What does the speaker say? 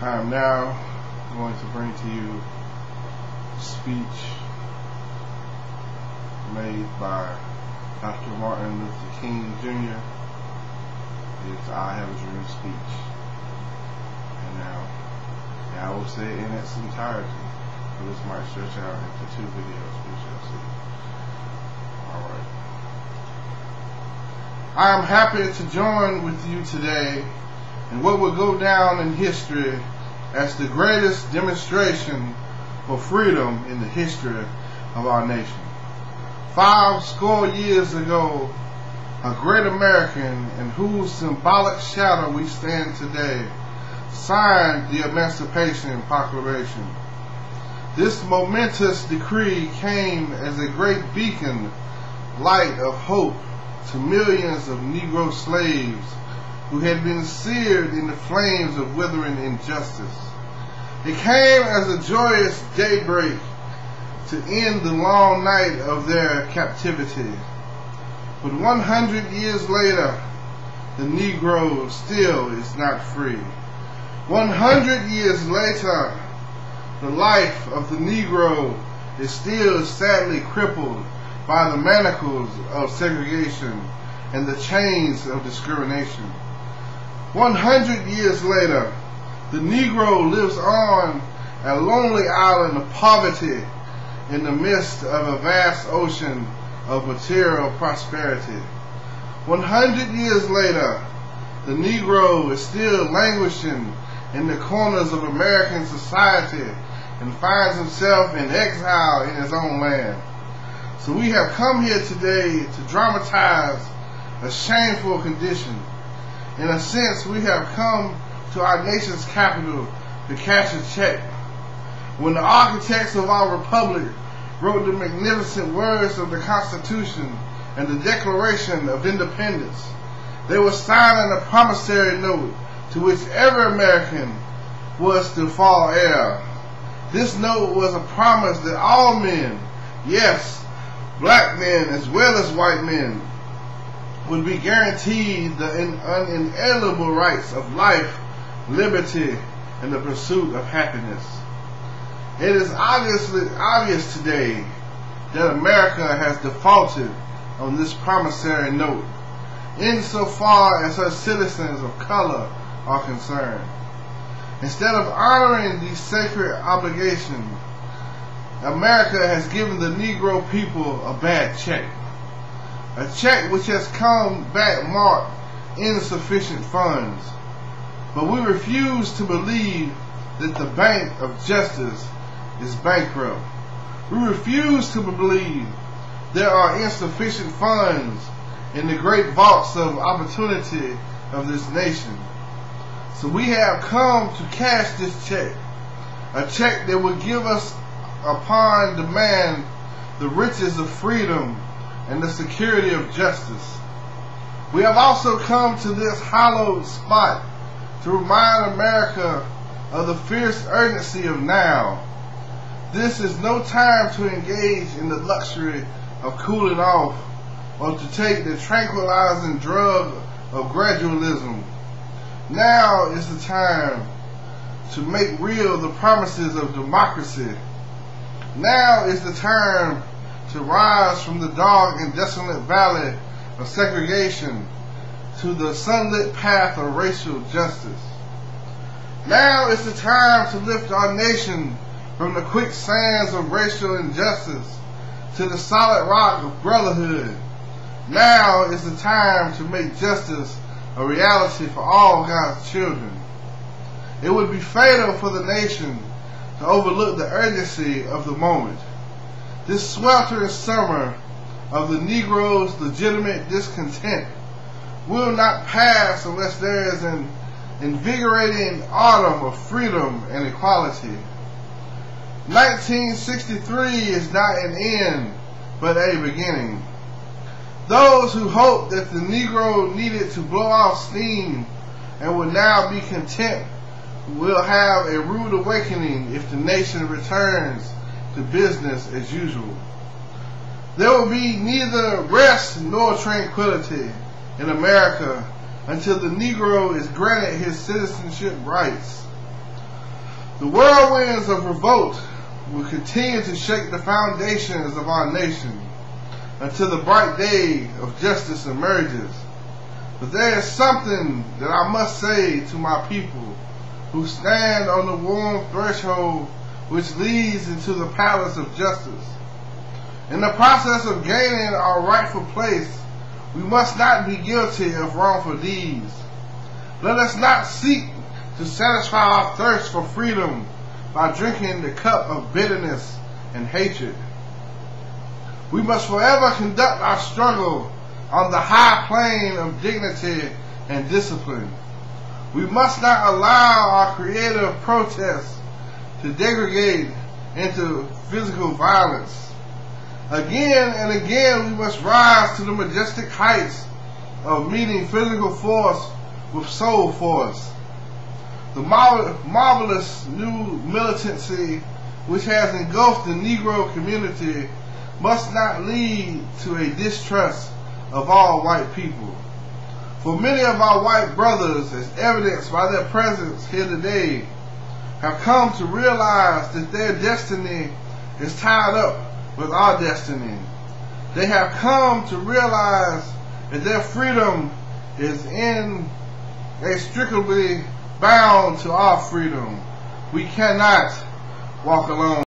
I am now going to bring to you a speech made by Dr. Martin Luther King Jr. It's I Have a Dream speech. And now, I will say it in its entirety, but this might stretch out into 2 videos, we shall see. Alright. I am happy to join with you today in what will go down in history as the greatest demonstration for freedom in the history of our nation. 50 years ago, a great American in whose symbolic shadow we stand today signed the Emancipation Proclamation. This momentous decree came as a great beacon light of hope to millions of Negro slaves who had been seared in the flames of withering injustice. It came as a joyous daybreak to end the long night of their captivity. But 100 years later, the Negro still is not free. 100 years later, the life of the Negro is still sadly crippled by the manacles of segregation and the chains of discrimination. 100 years later, the Negro lives on a lonely island of poverty in the midst of a vast ocean of material prosperity. 100 years later, the Negro is still languishing in the corners of American society and finds himself in exile in his own land. So we have come here today to dramatize a shameful condition. In a sense, we have come to our nation's capital to cash a check. When the architects of our republic wrote the magnificent words of the Constitution and the Declaration of Independence, they were signing a promissory note to which every American was to fall heir. This note was a promise that all men, yes, black men as well as white men, would be guaranteed the unalienable rights of life, liberty, and the pursuit of happiness. It is obvious today that America has defaulted on this promissory note insofar as her citizens of color are concerned. Instead of honoring these sacred obligations, America has given the Negro people a bad check. A check which has come back marked insufficient funds. But we refuse to believe that the Bank of Justice is bankrupt. We refuse to believe there are insufficient funds in the great vaults of opportunity of this nation. So we have come to cash this check, a check that will give us upon demand the riches of freedom and the security of justice. We have also come to this hallowed spot to remind America of the fierce urgency of now. This is no time to engage in the luxury of cooling off or to take the tranquilizing drug of gradualism. Now is the time to make real the promises of democracy. Now is the time to rise from the dark and desolate valley of segregation to the sunlit path of racial justice. Now is the time to lift our nation from the quicksands of racial injustice to the solid rock of brotherhood. Now is the time to make justice a reality for all God's children. It would be fatal for the nation to overlook the urgency of the moment. This sweltering summer of the Negro's legitimate discontent will not pass unless there is an invigorating autumn of freedom and equality. 1963 is not an end, but a beginning. Those who hoped that the Negro needed to blow off steam and would now be content will have a rude awakening if the nation returns to business as usual. There will be neither rest nor tranquility in America until the Negro is granted his citizenship rights. The whirlwinds of revolt will continue to shake the foundations of our nation until the bright day of justice emerges. But there is something that I must say to my people who stand on the warm threshold which leads into the palace of justice. In the process of gaining our rightful place, we must not be guilty of wrongful deeds. Let us not seek to satisfy our thirst for freedom by drinking the cup of bitterness and hatred. We must forever conduct our struggle on the high plane of dignity and discipline. We must not allow our creative protests to degrade into physical violence. Again and again, we must rise to the majestic heights of meeting physical force with soul force. The marvelous new militancy which has engulfed the Negro community must not lead to a distrust of all white people. For many of our white brothers, as evidenced by their presence here today, have come to realize that their destiny is tied up with our destiny. They have come to realize that their freedom is inextricably bound to our freedom. We cannot walk alone.